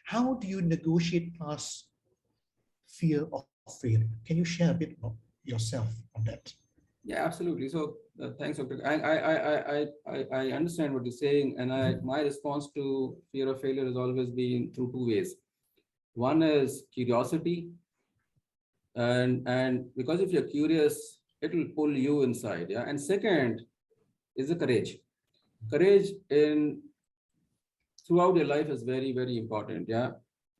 How do you negotiate past fear of failure? Can you share a bit about yourself on that? Yeah, absolutely. So thanks, Dr. I understand what you're saying, and my response to fear of failure has always been through two ways. One is curiosity, and because if you're curious, it will pull you inside. Yeah. And second is the courage. Courage in throughout your life is very, very important. Yeah.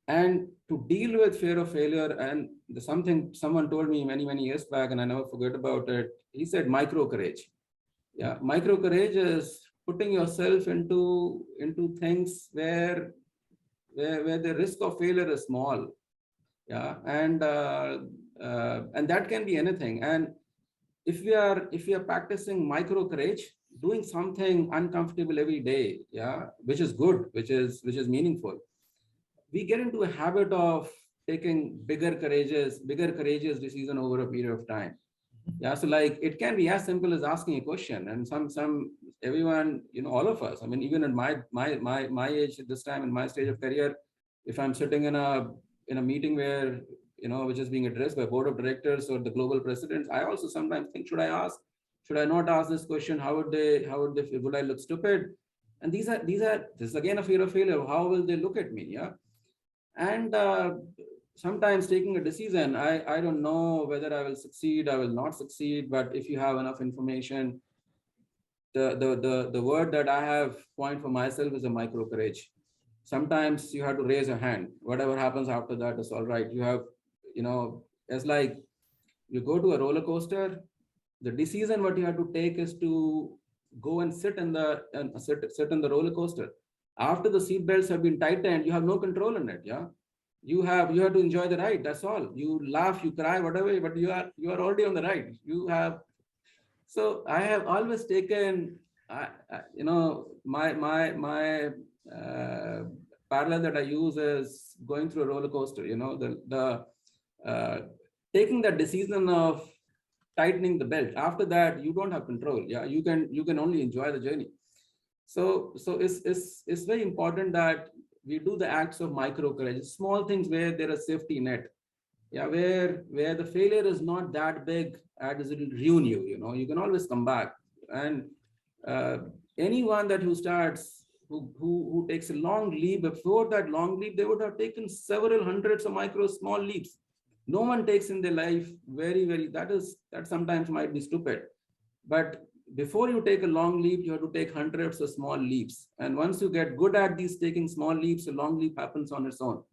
And to deal with fear of failure, and something someone told me many, many years back, and I never forget about it. He said micro courage. Yeah, micro courage is putting yourself into things where the risk of failure is small. Yeah, and that can be anything. And if we are practicing micro courage, doing something uncomfortable every day, yeah, which is good, which is meaningful, we get into a habit of taking bigger courageous decision over a period of time. Yeah, so like it can be as simple as asking a question, and some everyone, all of us. I mean, even at my age at this time in my stage of career, if I'm sitting in a meeting where which is being addressed by board of directors or the global presidents, I also sometimes think, should I ask? Should I not ask this question? Would I look stupid? And this is again a fear of failure. How will they look at me? Yeah, and sometimes taking a decision, I don't know whether I will succeed, I will not succeed, but if you have enough information, the word that I have coined for myself is a micro courage. Sometimes you have to raise your hand. Whatever happens after that is all right. You have, it's like you go to a roller coaster. The decision what you have to take is to go and sit in the roller coaster. After the seat belts have been tightened, you have no control in it. Yeah, you have to enjoy the ride. That's all. You laugh, you cry, whatever, but you are already on the ride. You have. So I have always taken, my parallel that I use is going through a roller coaster. The taking that decision of tightening the belt. After that, you don't have control. Yeah, you can only enjoy the journey. So it's very important that we do the acts of micro courage, small things where there is safety net. Yeah, where the failure is not that big as it will ruin you. You can always come back. And uh, anyone that who starts who takes a long leap, before that long leap they would have taken several hundreds of micro small leaps. No one takes in their life very, very, that sometimes might be stupid, but before you take a long leap, you have to take hundreds of small leaps. And once you get good at these taking small leaps, a long leap happens on its own.